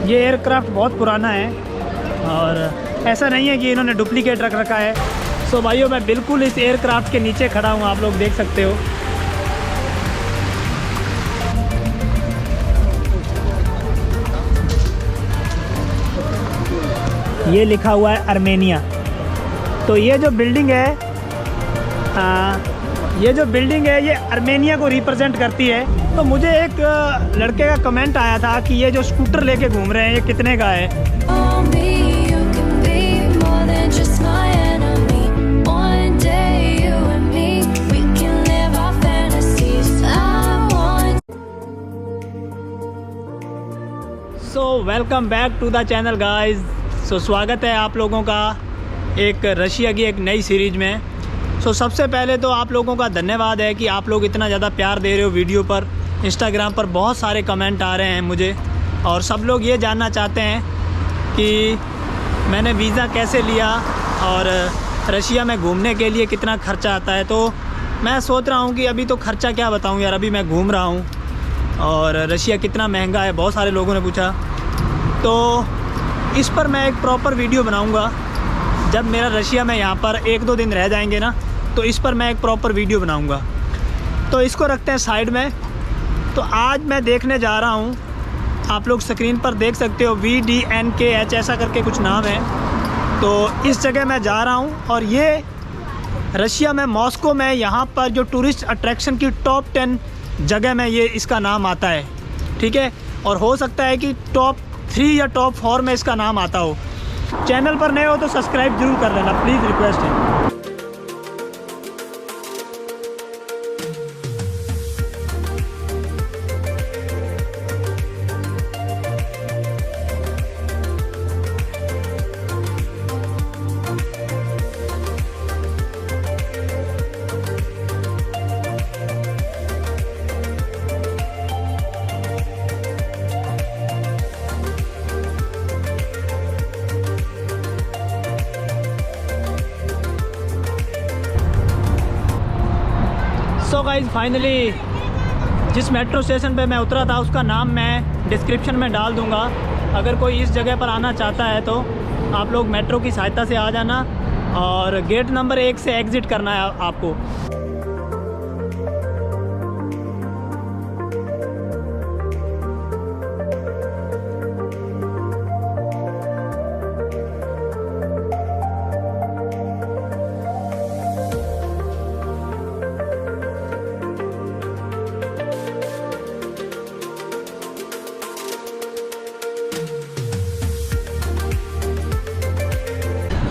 ये एयरक्राफ्ट बहुत पुराना है और ऐसा नहीं है कि इन्होंने डुप्लीकेट रख रखा है। सो भाइयों, मैं बिल्कुल इस एयरक्राफ्ट के नीचे खड़ा हूँ, आप लोग देख सकते हो। ये लिखा हुआ है आर्मेनिया। तो ये जो बिल्डिंग है ये आर्मेनिया को रिप्रेजेंट करती है। तो मुझे एक लड़के का कमेंट आया था कि ये जो स्कूटर लेके घूम रहे हैं ये कितने का है। So welcome back to the channel guys. So स्वागत है आप लोगों का एक रशिया की एक नई सीरीज़ में। सो सबसे पहले तो आप लोगों का धन्यवाद है कि आप लोग इतना ज़्यादा प्यार दे रहे हो वीडियो पर। इंस्टाग्राम पर बहुत सारे कमेंट आ रहे हैं मुझे और सब लोग ये जानना चाहते हैं कि मैंने वीज़ा कैसे लिया और रशिया में घूमने के लिए कितना ख़र्चा आता है। तो मैं सोच रहा हूँ कि अभी तो ख़र्चा क्या बताऊँ यार, अभी मैं घूम रहा हूँ और रशिया कितना महंगा है, बहुत सारे लोगों ने पूछा। तो इस पर मैं एक प्रॉपर वीडियो बनाऊँगा जब मेरा रशिया में यहाँ पर 1-2 दिन रह जाएंगे ना, तो इस पर मैं एक प्रॉपर वीडियो बनाऊंगा। तो इसको रखते हैं साइड में। तो आज मैं देखने जा रहा हूँ, आप लोग स्क्रीन पर देख सकते हो VDNKH ऐसा करके कुछ नाम है। तो इस जगह मैं जा रहा हूँ और ये रशिया में मॉस्को में यहाँ पर जो टूरिस्ट अट्रैक्शन की टॉप 10 जगह में ये इसका नाम आता है, ठीक है। और हो सकता है कि टॉप 3 या टॉप 4 में इसका नाम आता हो। चैनल पर नए हो तो सब्सक्राइब जरूर कर लेना, प्लीज़, रिक्वेस्ट है। सो गाइज फाइनली जिस मेट्रो स्टेशन पे मैं उतरा था उसका नाम मैं डिस्क्रिप्शन में डाल दूंगा। अगर कोई इस जगह पर आना चाहता है तो आप लोग मेट्रो की सहायता से आ जाना और गेट नंबर 1 से एग्ज़िट करना है आपको।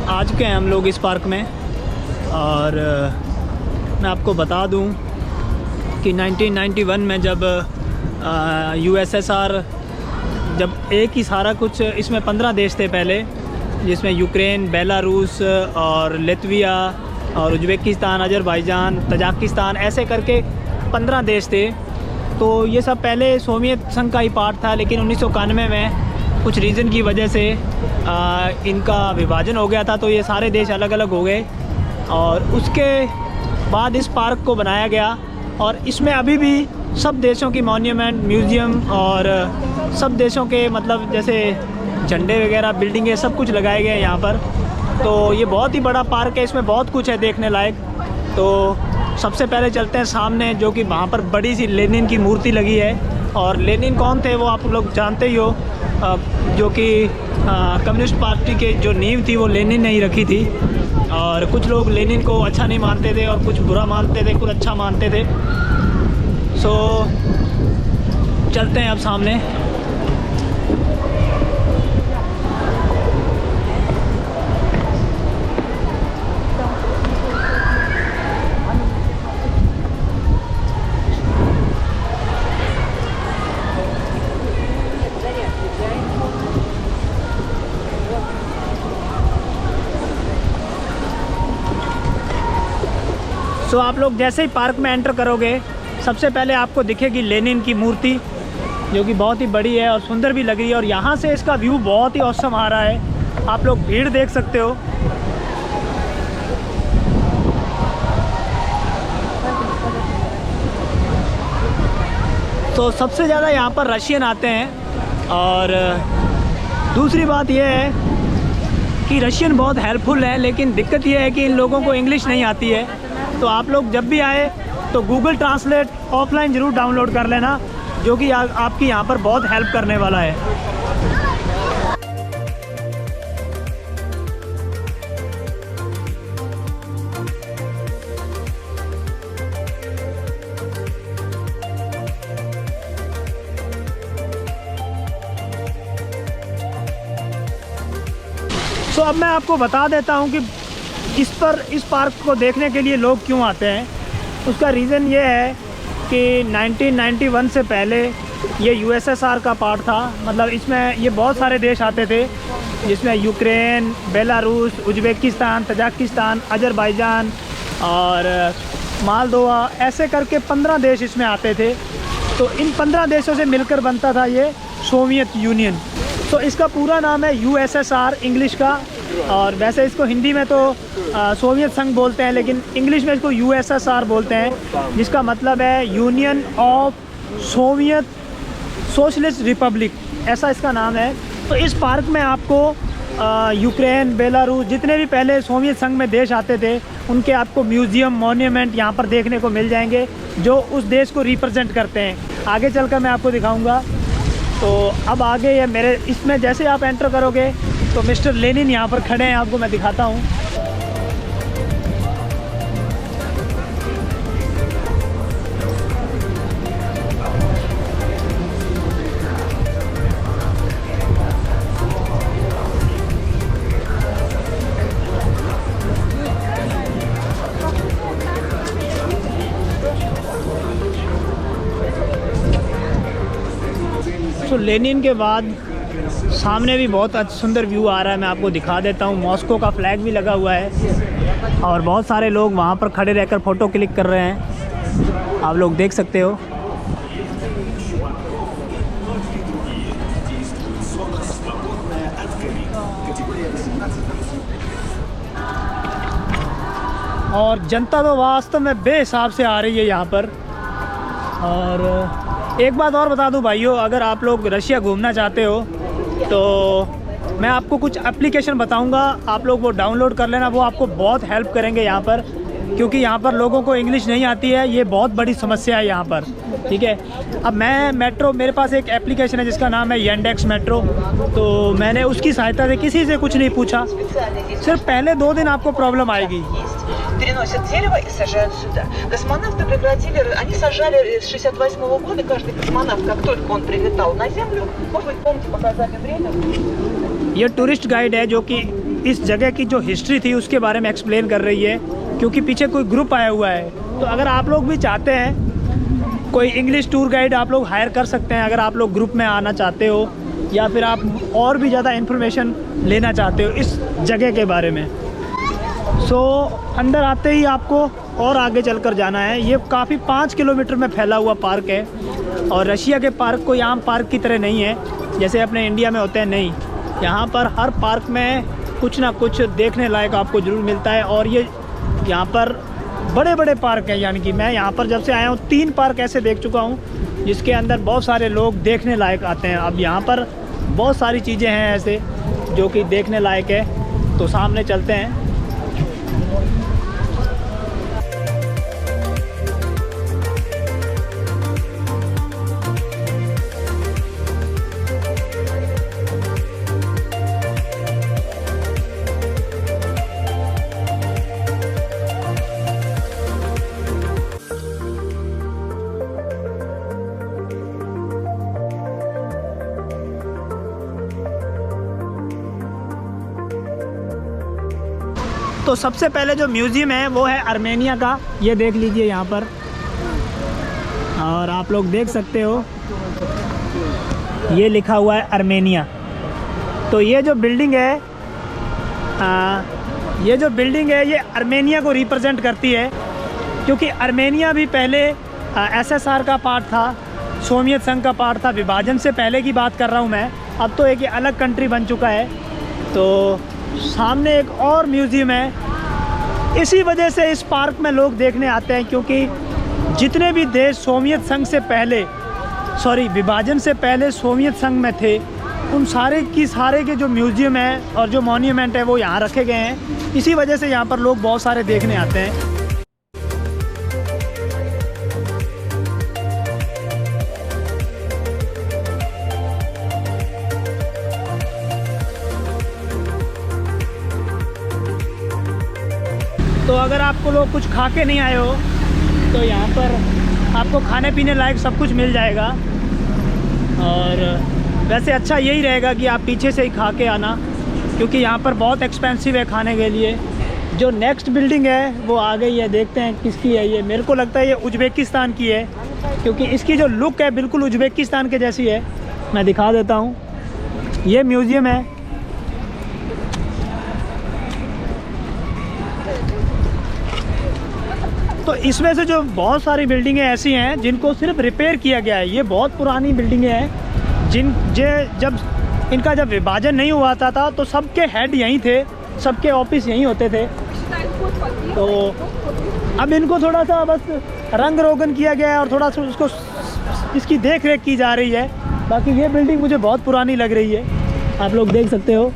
आ चुके हैं हम लोग इस पार्क में और मैं आपको बता दूं कि 1991 में जब USSR जब एक ही सारा कुछ, इसमें 15 देश थे पहले, जिसमें यूक्रेन, बेलारूस और लिथुआनिया और उज़्बेकिस्तान, अज़रबैजान, तजाकिस्तान ऐसे करके 15 देश थे। तो ये सब पहले सोवियत संघ का ही पार्ट था, लेकिन 1991 में कुछ रीज़न की वजह से इनका विभाजन हो गया था, तो ये सारे देश अलग अलग हो गए और उसके बाद इस पार्क को बनाया गया। और इसमें अभी भी सब देशों की मॉन्यूमेंट, म्यूज़ियम और सब देशों के मतलब जैसे झंडे वगैरह, बिल्डिंगें, सब कुछ लगाए गए हैं यहाँ पर। तो ये बहुत ही बड़ा पार्क है, इसमें बहुत कुछ है देखने लायक। तो सबसे पहले चलते हैं सामने, जो कि वहाँ पर बड़ी सी लेनिन की मूर्ति लगी है। और लेनिन कौन थे वो आप लोग जानते ही हो, जो कि कम्युनिस्ट पार्टी के जो नींव थी वो लेनिन ने ही रखी थी। और कुछ लोग लेनिन को अच्छा नहीं मानते थे और कुछ बुरा मानते थे, कुछ अच्छा मानते थे। सो चलते हैं अब सामने। सो आप लोग जैसे ही पार्क में एंटर करोगे सबसे पहले आपको दिखेगी लेनिन की मूर्ति, जो कि बहुत ही बड़ी है और सुंदर भी लग रही है। और यहाँ से इसका व्यू बहुत ही औसम आ रहा है, आप लोग भीड़ देख सकते हो। तो सबसे ज़्यादा यहाँ पर रशियन आते हैं और दूसरी बात यह है कि रशियन बहुत हेल्पफुल है, लेकिन दिक्कत यह है कि इन लोगों को इंग्लिश नहीं आती है। तो आप लोग जब भी आए तो गूगल ट्रांसलेट ऑफलाइन ज़रूर डाउनलोड कर लेना, जो कि आपकी यहाँ पर बहुत हेल्प करने वाला है। तो अब मैं आपको बता देता हूँ कि इस पार्क को देखने के लिए लोग क्यों आते हैं। उसका रीज़न ये है कि 1991 से पहले ये यूएसएसआर का पार्ट था। मतलब इसमें ये बहुत सारे देश आते थे, जिसमें Ukraine, Belarus, Uzbekistan, Tajikistan, Azerbaijan और मालदोवा, ऐसे करके 15 देश इसमें आते थे। तो इन 15 देशों से मिलकर बनता था ये सोवियत यूनियन। तो इसका पूरा नाम है यूएसएसआर इंग्लिश का, और वैसे इसको हिंदी में तो सोवियत संघ बोलते हैं, लेकिन इंग्लिश में इसको यूएसएसआर बोलते हैं, जिसका मतलब है union of Soviet socialist Republic, ऐसा इसका नाम है। तो इस पार्क में आपको यूक्रेन, बेलारूस, जितने भी पहले सोवियत संघ में देश आते थे, उनके आपको म्यूज़ियम, मॉन्यूमेंट यहाँ पर देखने को मिल जाएंगे, जो उस देश को रिप्रेजेंट करते हैं। आगे चलकर मैं आपको दिखाऊंगा। तो अब आगे ये मेरे इसमें जैसे आप एंटर करोगे तो मिस्टर लेनिन यहाँ पर खड़े हैं, आपको मैं दिखाता हूँ। तो लेनिन के बाद सामने भी बहुत सुंदर व्यू आ रहा है, मैं आपको दिखा देता हूँ। मॉस्को का फ्लैग भी लगा हुआ है और बहुत सारे लोग वहाँ पर खड़े रहकर फ़ोटो क्लिक कर रहे हैं, आप लोग देख सकते हो। और जनता तो वास्तव में बेहिसाब से आ रही है यहाँ पर। और एक बात और बता दूं भाइयों, अगर आप लोग रशिया घूमना चाहते हो तो मैं आपको कुछ एप्लीकेशन बताऊंगा, आप लोग वो डाउनलोड कर लेना, वो आपको बहुत हेल्प करेंगे यहाँ पर, क्योंकि यहाँ पर लोगों को इंग्लिश नहीं आती है, ये बहुत बड़ी समस्या है यहाँ पर, ठीक है। अब मैं मेट्रो, मेरे पास एक एप्लीकेशन है जिसका नाम है यंडेक्स मेट्रो, तो मैंने उसकी सहायता से किसी से कुछ नहीं पूछा, सिर्फ पहले 2 दिन आपको प्रॉब्लम आएगी। переносят дерево и сажают сюда. Космонавты прекратили, они сажали с 68-го года, каждый космонавт, как только он прилетал на Землю, может быть, помните, показали время? ये टूरिस्ट गाइड है जो कि इस जगह की जो हिस्ट्री थी उसके बारे में एक्सप्लेन कर रही है, क्योंकि पीछे कोई ग्रुप आया हुआ है। तो अगर आप लोग भी चाहते हैं कोई इंग्लिश टूर गाइड, आप लोग हायर कर सकते हैं, अगर आप लोग ग्रुप में आना चाहते हो या फिर आप और भी ज़्यादा इन्फॉर्मेशन लेना चाहते हो इस जगह के बारे में। सो अंदर आते ही आपको और आगे चलकर जाना है। ये काफ़ी 5 किलोमीटर में फैला हुआ पार्क है, और रशिया के पार्क कोई आम पार्क की तरह नहीं है जैसे अपने इंडिया में होते हैं, नहीं। यहाँ पर हर पार्क में कुछ ना कुछ देखने लायक आपको ज़रूर मिलता है। और ये यहाँ पर बड़े बड़े पार्क हैं, यानी कि मैं यहाँ पर जब से आया हूँ 3 पार्क ऐसे देख चुका हूँ जिसके अंदर बहुत सारे लोग देखने लायक आते हैं। अब यहाँ पर बहुत सारी चीज़ें हैं ऐसे जो कि देखने लायक है, तो सामने चलते हैं। तो सबसे पहले जो म्यूज़ियम है वो है आर्मेनिया का, ये देख लीजिए यहाँ पर, और आप लोग देख सकते हो ये लिखा हुआ है आर्मेनिया। तो ये जो बिल्डिंग है ये आर्मेनिया को रिप्रेजेंट करती है, क्योंकि आर्मेनिया भी पहले एसएसआर का पार्ट था, सोवियत संघ का पार्ट था। विभाजन से पहले की बात कर रहा हूँ मैं, अब तो एक अलग कंट्री बन चुका है। तो सामने एक और म्यूज़ियम है। इसी वजह से इस पार्क में लोग देखने आते हैं, क्योंकि जितने भी देश सोवियत संघ से पहले, विभाजन से पहले सोवियत संघ में थे, उन सारे के जो म्यूज़ियम है और जो मॉन्यूमेंट है वो यहाँ रखे गए हैं। इसी वजह से यहाँ पर लोग बहुत सारे देखने आते हैं। तो अगर आपको लोग कुछ खा के नहीं आए हो तो यहाँ पर आपको खाने पीने लायक सब कुछ मिल जाएगा। और वैसे अच्छा यही रहेगा कि आप पीछे से ही खा के आना, क्योंकि यहाँ पर बहुत एक्सपेंसिव है खाने के लिए। जो नेक्स्ट बिल्डिंग है वो आ गई है, देखते हैं किसकी है ये। मेरे को लगता है ये उज़्बेकिस्तान की है, क्योंकि इसकी जो लुक है बिल्कुल उज़्बेकिस्तान के जैसी है। मैं दिखा देता हूँ, ये म्यूज़ियम है। तो इसमें से जो बहुत सारी बिल्डिंगें ऐसी हैं जिनको सिर्फ रिपेयर किया गया है। ये बहुत पुरानी बिल्डिंगें हैं जब इनका विभाजन नहीं हुआ था तो सबके हेड यहीं थे, सबके ऑफिस यहीं होते थे। तो अब इनको थोड़ा सा बस रंग रोगन किया गया है और थोड़ा सा उसको इसकी देख रेख की जा रही है। बाकी ये बिल्डिंग मुझे बहुत पुरानी लग रही है, आप लोग देख सकते हो।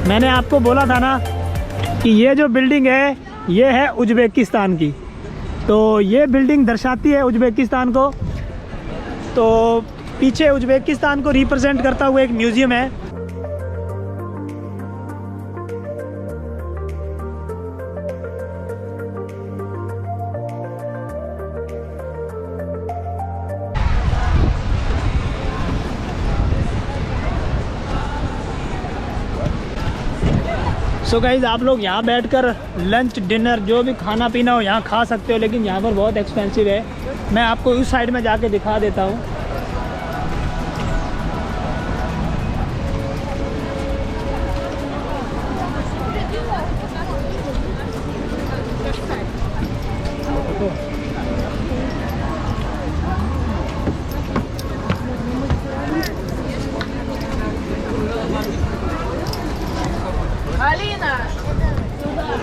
मैंने आपको बोला था ना कि ये जो बिल्डिंग है ये है उज़्बेकिस्तान की। तो ये बिल्डिंग दर्शाती है उज़्बेकिस्तान को। तो पीछे उज़्बेकिस्तान को रिप्रेजेंट करता हुआ एक म्यूज़ियम है। सो गाइज़, आप लोग यहाँ बैठकर लंच डिनर जो भी खाना पीना हो यहाँ खा सकते हो, लेकिन यहाँ पर बहुत एक्सपेंसिव है। मैं आपको उस साइड में जाके दिखा देता हूँ। Алина,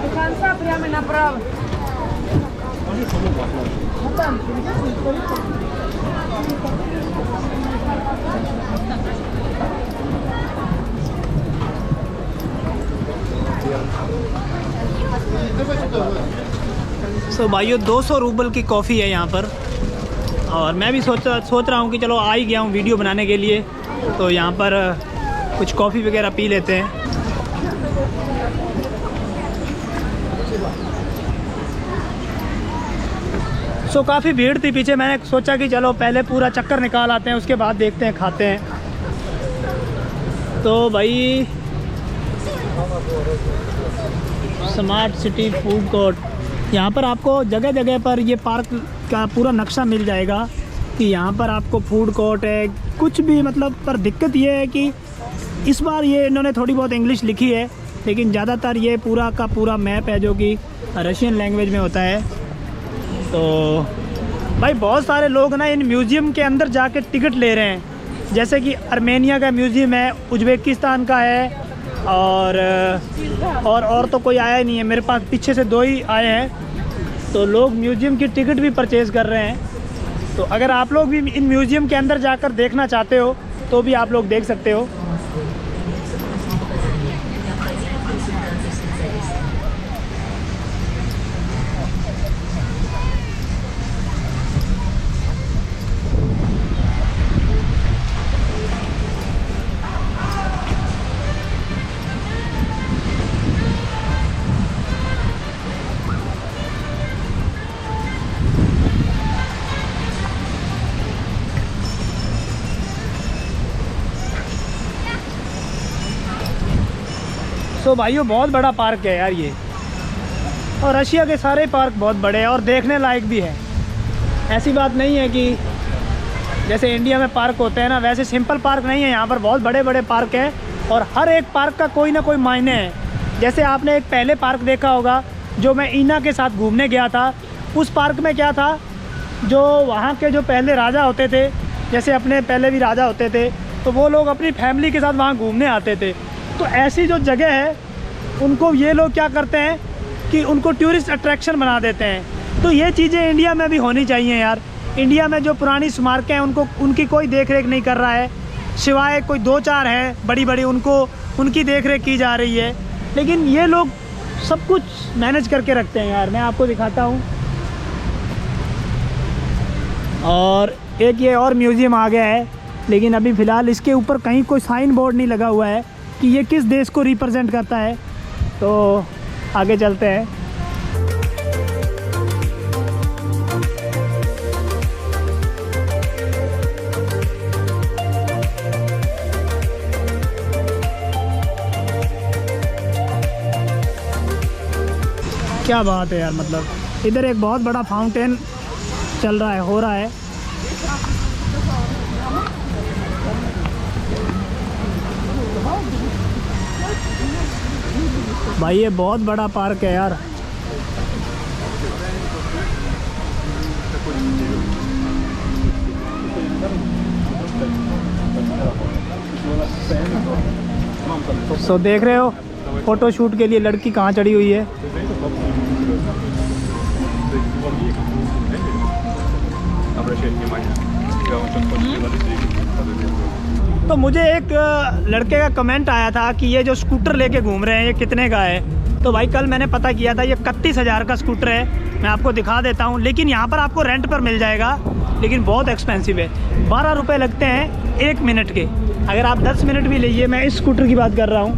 до конца прямо направо. Вот там. सो भाइयों, 200 रूबल की कॉफ़ी है यहाँ पर। और मैं भी सोच रहा हूँ कि चलो आ ही गया हूँ वीडियो बनाने के लिए, तो यहाँ पर कुछ कॉफ़ी वगैरह पी लेते हैं। सो काफ़ी भीड़ थी पीछे, मैंने सोचा कि चलो पहले पूरा चक्कर निकाल आते हैं, उसके बाद देखते हैं खाते हैं। तो भाई स्मार्ट सिटी फूड कोर्ट, यहाँ पर आपको जगह जगह पर ये पार्क का पूरा नक्शा मिल जाएगा कि यहाँ पर आपको फूड कोर्ट है कुछ भी, मतलब। पर दिक्कत ये है कि इस बार ये इन्होंने थोड़ी बहुत इंग्लिश लिखी है, लेकिन ज़्यादातर ये पूरा का पूरा मैप है जो कि रशियन लैंग्वेज में होता है। तो भाई बहुत सारे लोग ना इन म्यूज़ियम के अंदर जाके टिकट ले रहे हैं, जैसे कि आर्मेनिया का म्यूज़ियम है, उज़्बेकिस्तान का है, और तो कोई आया नहीं है। मेरे पास पीछे से 2 ही आए हैं। तो लोग म्यूज़ियम की टिकट भी परचेज़ कर रहे हैं। तो अगर आप लोग भी इन म्यूज़ियम के अंदर जाकर देखना चाहते हो तो भी आप लोग देख सकते हो। तो भाइयों बहुत बड़ा पार्क है यार ये, और रशिया के सारे पार्क बहुत बड़े हैं और देखने लायक भी है। ऐसी बात नहीं है कि जैसे इंडिया में पार्क होते हैं ना, वैसे सिंपल पार्क नहीं है। यहाँ पर बहुत बड़े बड़े पार्क हैं और हर एक पार्क का कोई ना कोई मायने है। जैसे आपने एक पहले पार्क देखा होगा जो मैं ईना के साथ घूमने गया था, उस पार्क में क्या था, जो वहाँ के जो पहले राजा होते थे, जैसे अपने पहले भी राजा होते थे, तो वो लोग अपनी फैमिली के साथ वहाँ घूमने आते थे। तो ऐसी जो जगह है उनको ये लोग क्या करते हैं कि उनको टूरिस्ट अट्रैक्शन बना देते हैं। तो ये चीज़ें इंडिया में भी होनी चाहिए यार। इंडिया में जो पुरानी स्मारकें हैं उनकी कोई देख रेख नहीं कर रहा है, सिवाय कोई 2-4 हैं बड़ी बड़ी, उनकी देख रेख की जा रही है। लेकिन ये लोग सब कुछ मैनेज करके रखते हैं यार। मैं आपको दिखाता हूँ। और एक ये और म्यूज़ियम आ गया है, लेकिन अभी फ़िलहाल इसके ऊपर कहीं कोई साइन बोर्ड नहीं लगा हुआ है कि ये किस देश को रिप्रेजेंट करता है। तो आगे चलते हैं। क्या बात है यार, मतलब इधर एक बहुत बड़ा फाउंटेन चल रहा है, हो रहा है। भाई ये बहुत बड़ा पार्क है यार। सो देख रहे हो फोटो शूट के लिए लड़की कहाँ चढ़ी हुई है। तो मुझे एक लड़के का कमेंट आया था कि ये जो स्कूटर लेके घूम रहे हैं ये कितने का है। तो भाई कल मैंने पता किया था, ये 31,000 का स्कूटर है। मैं आपको दिखा देता हूँ, लेकिन यहाँ पर आपको रेंट पर मिल जाएगा, लेकिन बहुत एक्सपेंसिव है। 12 रुपये लगते हैं 1 मिनट के। अगर आप 10 मिनट भी लीजिए, मैं इस स्कूटर की बात कर रहा हूँ।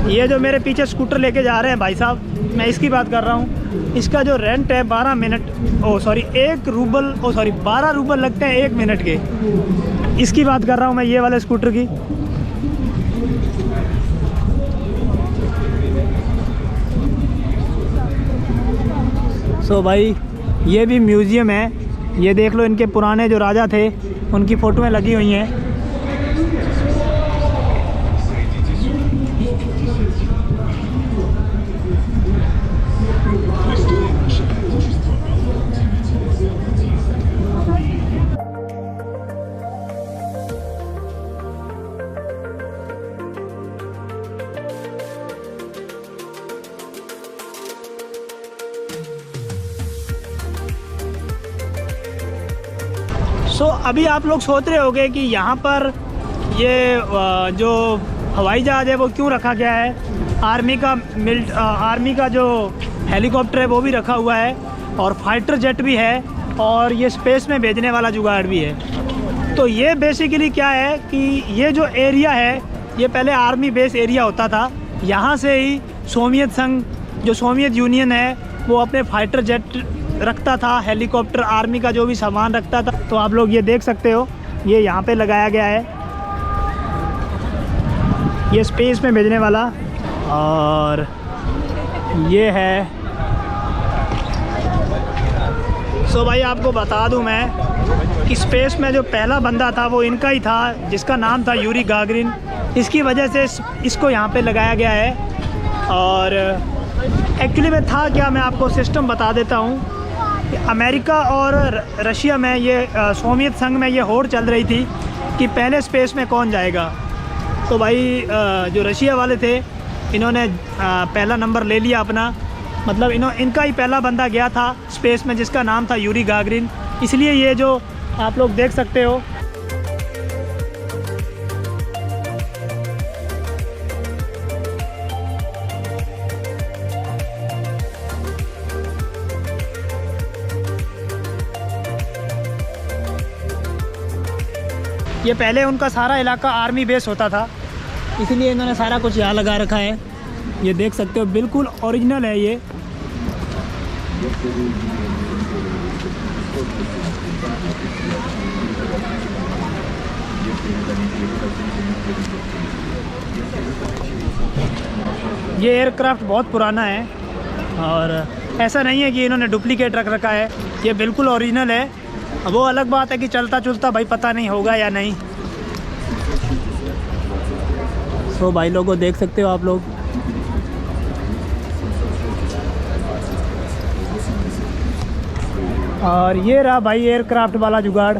ये जो मेरे पीछे स्कूटर लेके जा रहे हैं भाई साहब, मैं इसकी बात कर रहा हूँ। इसका जो रेंट है 12 रूबल लगते हैं 1 मिनट के। इसकी बात कर रहा हूँ मैं, ये वाले स्कूटर की। सो भाई ये भी म्यूज़ियम है। ये देख लो, इनके पुराने जो राजा थे उनकी फ़ोटोएं लगी हुई हैं। सो अभी आप लोग सोच रहे होंगे कि यहाँ पर ये जो हवाई जहाज़ है वो क्यों रखा गया है। आर्मी का जो हेलीकॉप्टर है वो भी रखा हुआ है, और फाइटर जेट भी है, और ये स्पेस में भेजने वाला जुगाड़ भी है। तो ये बेसिकली क्या है कि ये जो एरिया है ये पहले आर्मी बेस एरिया होता था। यहाँ से ही सोवियत संघ, जो सोवियत यूनियन है, वो अपने फाइटर जेट रखता था, हेलीकॉप्टर, आर्मी का जो भी सामान रखता था। तो आप लोग ये देख सकते हो, ये यहाँ पे लगाया गया है, ये स्पेस में भेजने वाला। और ये है। सो भाई आपको बता दूं मैं कि स्पेस में जो पहला बंदा था वो इनका ही था, जिसका नाम था यूरी गागरिन। इसकी वजह से इसको यहाँ पे लगाया गया है। और एक्चुअली में था क्या, मैं आपको सिस्टम बता देता हूँ। अमेरिका और रशिया में, ये सोवियत संघ में ये होड़ चल रही थी कि पहले स्पेस में कौन जाएगा। तो भाई जो रशिया वाले थे, इन्होंने पहला नंबर ले लिया अपना, मतलब इनका ही पहला बंदा गया था स्पेस में, जिसका नाम था यूरी गागरिन। इसलिए ये जो आप लोग देख सकते हो, ये पहले उनका सारा इलाका आर्मी बेस होता था, इसलिए इन्होंने सारा कुछ यहाँ लगा रखा है। ये देख सकते हो, बिल्कुल ओरिजिनल है ये। ये एयरक्राफ्ट बहुत पुराना है, और ऐसा नहीं है कि इन्होंने डुप्लीकेट रख रखा है, ये बिल्कुल ओरिजिनल है। वो अलग बात है कि चलता चुलता भाई पता नहीं होगा या नहीं। सो भाई लोगों देख सकते हो आप लोग, और ये रहा भाई एयरक्राफ्ट वाला जुगाड़।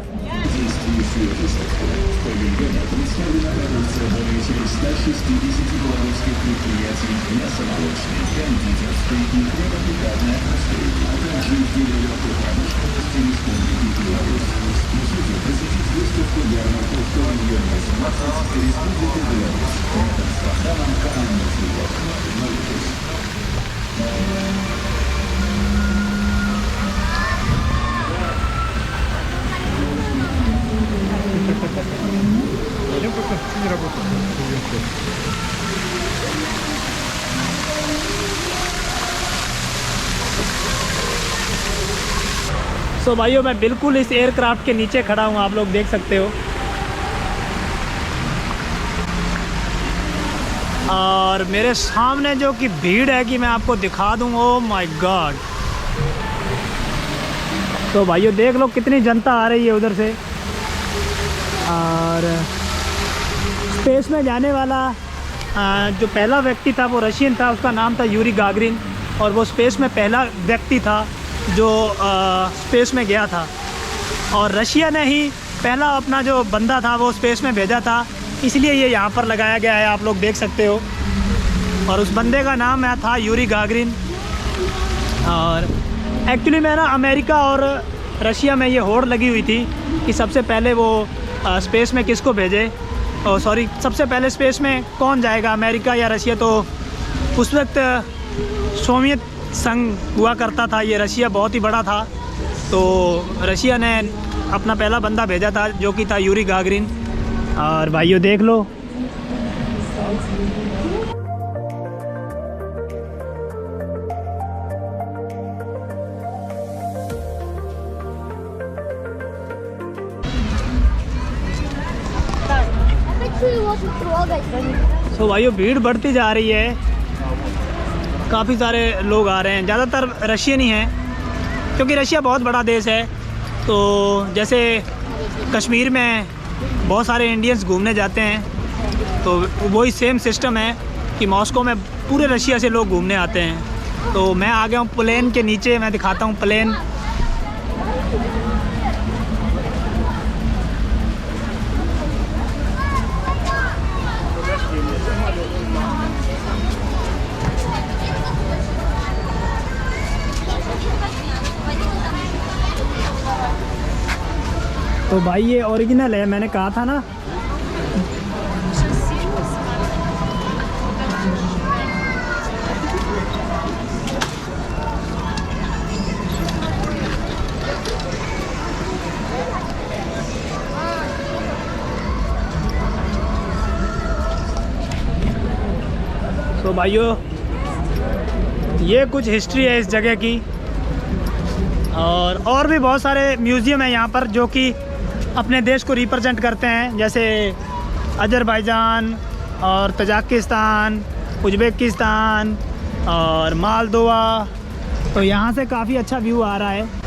продукция более чем 160 белорусских предприятий, мясомолочный, кондитерский и хлебопекарная отрасль, а также изделия легкой промышленности Республики Беларусь. Спешите посетить выставку-ярмарку в районе 18 Республики Беларусь. Рядом с порталом Канальный Филок. Молитесь. सो भाइयों मैं बिल्कुल इस एयरक्राफ्ट के नीचे खड़ा हूँ, आप लोग देख सकते हो। और मेरे सामने जो कि भीड़ है कि मैं आपको दिखा दूँ, ओ माय गॉड। तो भाइयों देख लो कितनी जनता आ रही है उधर से। और स्पेस में जाने वाला जो पहला व्यक्ति था वो रशियन था, उसका नाम था यूरी गागरिन। और वो स्पेस में पहला व्यक्ति था जो स्पेस में गया था। और रशिया ने ही पहला अपना जो बंदा था वो स्पेस में भेजा था, इसलिए ये यहाँ पर लगाया गया है, आप लोग देख सकते हो। और उस बंदे का नाम था यूरी गागरिन। और एक्चुअली में ना अमेरिका और रशिया में ये होड़ लगी हुई थी कि सबसे पहले वो स्पेस में किसको भेजे, और सॉरी सबसे पहले स्पेस में कौन जाएगा, अमेरिका या रशिया। तो उस वक्त सोवियत संघ हुआ करता था, ये रशिया बहुत ही बड़ा था। तो रशिया ने अपना पहला बंदा भेजा था जो कि था यूरी गागरिन। और भाइयों देख लो, तो भाइयों भीड़ बढ़ती जा रही है, काफ़ी सारे लोग आ रहे हैं, ज़्यादातर रशियन ही हैं क्योंकि रशिया बहुत बड़ा देश है। तो जैसे कश्मीर में बहुत सारे इंडियंस घूमने जाते हैं, तो वही सेम सिस्टम है कि मॉस्को में पूरे रशिया से लोग घूमने आते हैं। तो मैं आ गया हूँ प्लेन के नीचे, मैं दिखाता हूँ प्लेन। तो भाई ये ओरिजिनल है, मैंने कहा था ना। तो भाइयों ये कुछ हिस्ट्री है इस जगह की। और भी बहुत सारे म्यूज़ियम हैं यहाँ पर जो कि अपने देश को रिप्रेजेंट करते हैं, जैसे अज़रबैजान और तजाकिस्तान, उज़्बेकिस्तान और मालदोवा। तो यहाँ से काफ़ी अच्छा व्यू आ रहा है।